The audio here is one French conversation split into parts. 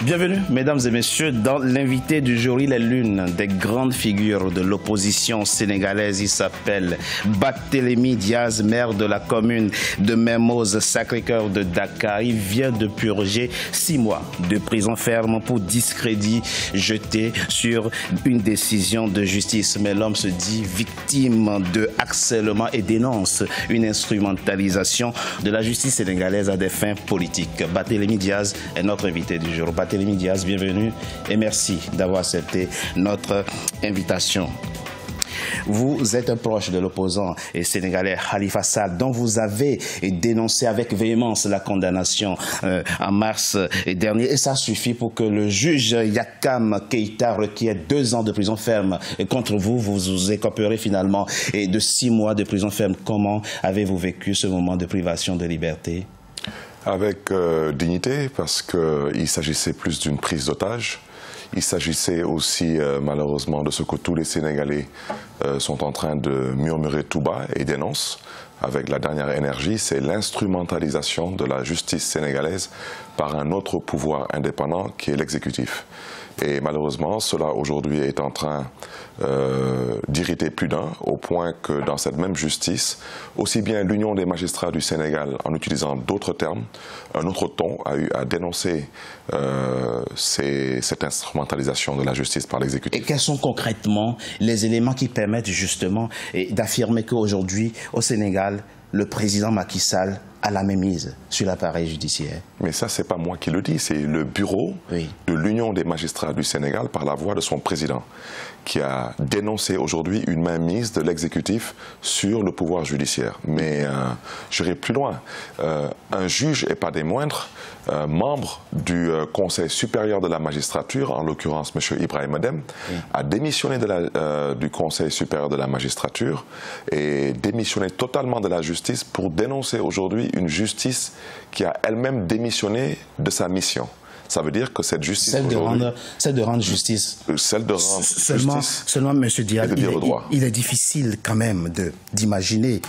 Bienvenue, mesdames et messieurs, dans l'invité du jour. Il est l'une des grandes figures de l'opposition sénégalaise. Il s'appelle Barthélémy Diaz, maire de la commune de Mermoz Sacré-Cœur de Dakar. Il vient de purger 6 mois de prison ferme pour discrédit jeté sur une décision de justice. Mais l'homme se dit victime de harcèlement et dénonce une instrumentalisation de la justice sénégalaise à des fins politiques. Barthélémy Diaz est notre invité du jour. Barthélémy Diaz, bienvenue et merci d'avoir accepté notre invitation. Vous êtes un proche de l'opposant sénégalais Khalifa Sall, dont vous avez dénoncé avec véhémence la condamnation en mars dernier. Et ça suffit pour que le juge Yakam Keïta requiert 2 ans de prison ferme contre vous. Vous vous écoperez finalement de 6 mois de prison ferme. Comment avez-vous vécu ce moment de privation de liberté? Avec dignité, parce qu'il s'agissait plus d'une prise d'otage. Il s'agissait aussi, malheureusement, de ce que tous les Sénégalais sont en train de murmurer tout bas et dénoncent avec la dernière énergie, c'est l'instrumentalisation de la justice sénégalaise par un autre pouvoir indépendant qui est l'exécutif. Et malheureusement, cela aujourd'hui est en train d'irriter plus d'un, au point que dans cette même justice, aussi bien l'Union des magistrats du Sénégal, en utilisant d'autres termes, un autre ton, a eu à dénoncer cette instrumentalisation de la justice par l'exécutif. Et quels sont concrètement les éléments qui permettent justement d'affirmer qu'aujourd'hui, au Sénégal, le président Macky Sall a la mainmise sur l'appareil judiciaire? Mais ça, c'est pas moi qui le dis, c'est le bureau de l'Union des magistrats du Sénégal par la voix de son président qui a dénoncé aujourd'hui une mainmise de l'exécutif sur le pouvoir judiciaire. Mais j'irai plus loin. Un juge, et pas des moindres, membre du Conseil supérieur de la magistrature, en l'occurrence M. Ibrahim Adem, a démissionné du Conseil supérieur de la magistrature et démissionné totalement de la justice pour dénoncer aujourd'hui une justice qui a elle-même démissionné de sa mission. Ça veut dire que cette justice celle de rendre justice. Celle de rendre justice. Seulement, M. Diaz, il est difficile quand même d'imaginer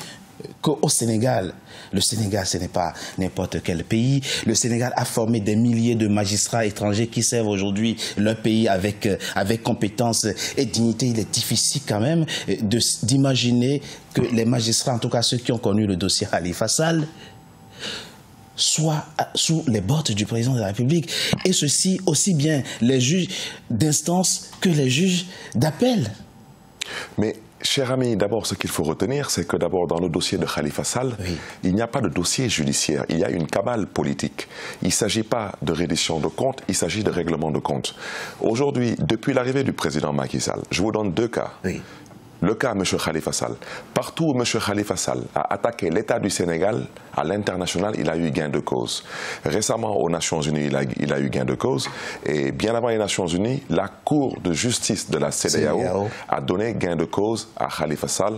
qu'au Sénégal, le Sénégal, ce n'est pas n'importe quel pays. Le Sénégal a formé des milliers de magistrats étrangers qui servent aujourd'hui leur pays avec compétence et dignité. Il est difficile quand même d'imaginer que les magistrats, en tout cas ceux qui ont connu le dossier Khalifa Sall, soit sous les bottes du président de la République, et ceci aussi bien les juges d'instance que les juges d'appel. Mais, cher ami, d'abord, ce qu'il faut retenir, c'est que d'abord, dans le dossier de Khalifa Sall, il n'y a pas de dossier judiciaire, il y a une cabale politique. Il ne s'agit pas de reddition de comptes, il s'agit de règlement de comptes. Aujourd'hui, depuis l'arrivée du président Macky Sall, je vous donne 2 cas. Le cas M. Khalifa Sall. Partout où M. Khalifa Sall a attaqué l'État du Sénégal, à l'international, il a eu gain de cause. Récemment, aux Nations Unies, il a eu gain de cause. Et bien avant les Nations Unies, la Cour de justice de la CEDEAO a donné gain de cause à Khalifa Sall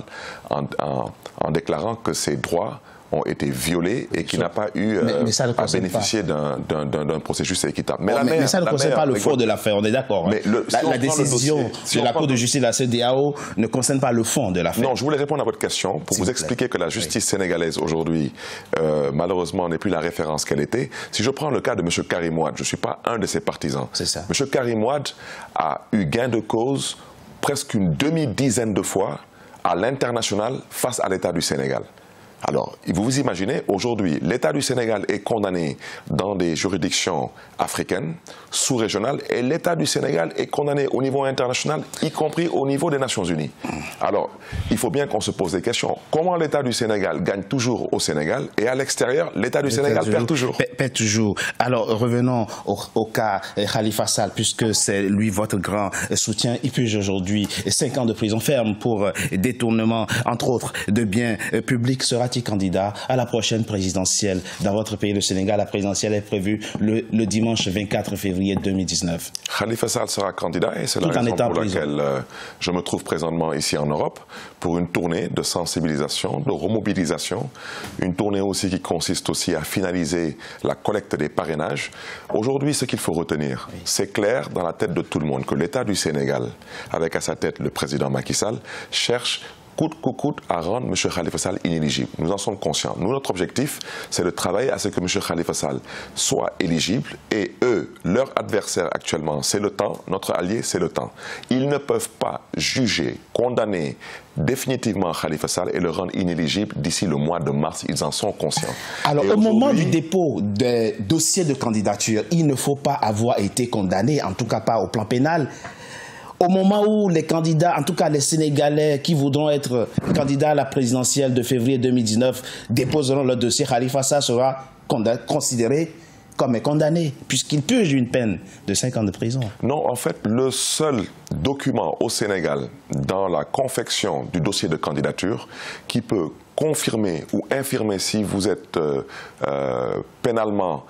en déclarant que ses droits ont été violés et qu'il n'a pas eu à bénéficier d'un processus équitable. Mais ça ne concerne pas le fond de l'affaire, on est d'accord. La décision de la Cour de justice de la CEDEAO ne concerne pas le fond de l'affaire. Non, je voulais répondre à votre question pour vous expliquer que la justice sénégalaise aujourd'hui, malheureusement, n'est plus la référence qu'elle était. Si je prends le cas de M. Karim Wade, je ne suis pas un de ses partisans. M. Karim Wade a eu gain de cause presque une demi-dizaine de fois à l'international face à l'État du Sénégal. Alors, vous vous imaginez, aujourd'hui, l'État du Sénégal est condamné dans des juridictions africaines, sous-régionales, et l'État du Sénégal est condamné au niveau international, y compris au niveau des Nations Unies. Alors, il faut bien qu'on se pose des questions. Comment l'État du Sénégal gagne toujours au Sénégal, et à l'extérieur, l'État du Sénégal perd toujours? Perd toujours. Alors, revenons au cas Khalifa Sall, puisque c'est lui votre grand soutien. Il purge aujourd'hui 5 ans de prison ferme pour détournement, entre autres, de biens publics. Sera-t-il candidat à la prochaine présidentielle dans votre pays, le Sénégal? La présidentielle est prévue le dimanche 24 février 2019. Khalifa Sall sera candidat et c'est la raison pour laquelle je me trouve présentement ici en Europe pour une tournée de sensibilisation, de remobilisation, une tournée aussi qui consiste aussi à finaliser la collecte des parrainages. Aujourd'hui, ce qu'il faut retenir, c'est clair dans la tête de tout le monde que l'État du Sénégal, avec à sa tête le président Macky Sall, cherche coûte que coûte à rendre M. Khalifa Sall inéligible. Nous en sommes conscients. Nous, notre objectif, c'est de travailler à ce que M. Khalifa Sall soit éligible et eux, leur adversaire, adversaire actuellement, c'est le temps. Notre allié, c'est le temps. Ils ne peuvent pas juger, condamner définitivement Khalifa Sall et le rendre inéligible d'ici le mois de mars. Ils en sont conscients. Alors, au moment du dépôt des dossiers de candidature, il ne faut pas avoir été condamné, en tout cas pas au plan pénal. Au moment où les candidats, en tout cas les Sénégalais qui voudront être candidats à la présidentielle de février 2019, déposeront leur dossier, Khalifa Sall sera considéré comme condamné, puisqu'il purge une peine de 5 ans de prison. Non, en fait, le seul document au Sénégal dans la confection du dossier de candidature qui peut confirmer ou infirmer si vous êtes pénalement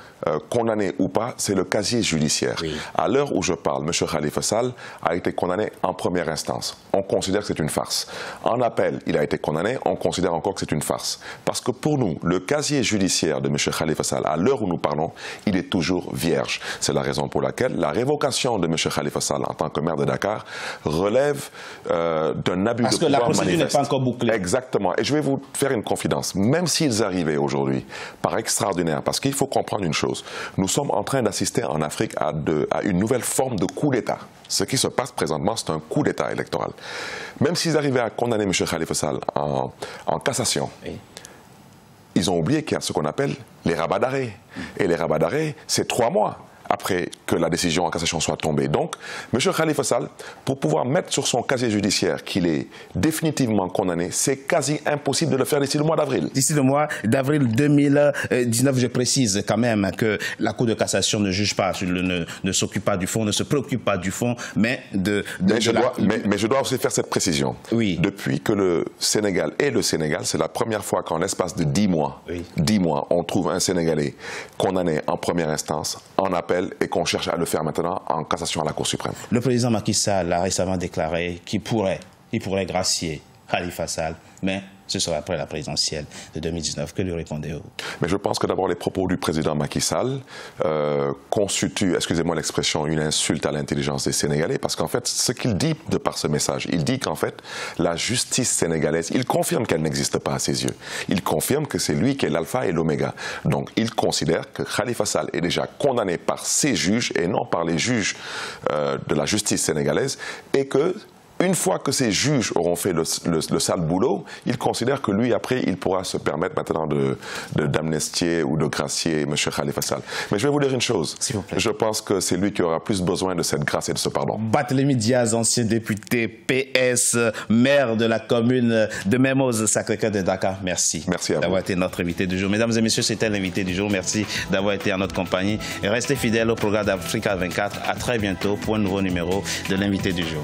condamné ou pas, c'est le casier judiciaire. Oui. À l'heure où je parle, M. Khalifa Sall a été condamné en première instance. On considère que c'est une farce. En appel, il a été condamné, on considère encore que c'est une farce. Parce que pour nous, le casier judiciaire de M. Khalifa Sall, à l'heure où nous parlons, il est toujours vierge. C'est la raison pour laquelle la révocation de M. Khalifa Sall en tant que maire de Dakar relève d'un abus de pouvoir manifeste. Parce que la procédure n'est pas encore bouclée. Exactement. Et je vais vous faire une confidence. Même s'ils arrivaient aujourd'hui, par extraordinaire, parce qu'il faut comprendre une chose, nous sommes en train d'assister en Afrique à une nouvelle forme de coup d'État. Ce qui se passe présentement, c'est un coup d'État électoral. Même s'ils arrivaient à condamner M. Khalifa Sall en cassation, oui, ils ont oublié qu'il y a ce qu'on appelle les rabats d'arrêt. Et les rabats d'arrêt, c'est 3 mois après que la décision en cassation soit tombée. Donc, M. Khalifa Sall, pour pouvoir mettre sur son casier judiciaire qu'il est définitivement condamné, c'est quasi impossible de le faire d'ici le mois d'avril. D'ici le mois d'avril 2019, je précise quand même que la Cour de cassation ne juge pas, ne s'occupe pas du fond, ne se préoccupe pas du fond, mais mais je dois aussi faire cette précision. Oui. Depuis que le Sénégal est le Sénégal, c'est la première fois qu'en l'espace de 10 mois, oui, 10 mois, on trouve un Sénégalais condamné en première instance, en appel, et qu'on cherche à le faire maintenant en cassation à la Cour suprême. Le président Macky Sall a récemment déclaré qu'il pourrait gracier Khalifa Sall, mais ce sera après la présidentielle de 2019. Que lui répondez-vous? Mais je pense que d'abord les propos du président Macky Sall constituent, excusez-moi l'expression, une insulte à l'intelligence des Sénégalais, parce qu'en fait, ce qu'il dit de par ce message, il dit qu'en fait, la justice sénégalaise, il confirme qu'elle n'existe pas à ses yeux. Il confirme que c'est lui qui est l'alpha et l'oméga. Donc, il considère que Khalifa Sall est déjà condamné par ses juges et non par les juges de la justice sénégalaise, et que une fois que ces juges auront fait le sale boulot, il considère que lui, après, il pourra se permettre maintenant d'amnestier ou de gracier M. Khalifa Sall. Mais je vais vous dire une chose. S'il vous plaît. Je pense que c'est lui qui aura plus besoin de cette grâce et de ce pardon. Barthélémy Diaz, ancien député PS, maire de la commune de Mermoz Sacré-Cœur de Dakar. Merci. Merci à vous d'avoir été notre invité du jour. Mesdames et messieurs, c'était l'invité du jour. Merci d'avoir été en notre compagnie. Et restez fidèles au programme d'Africa 24. À très bientôt pour un nouveau numéro de l'invité du jour.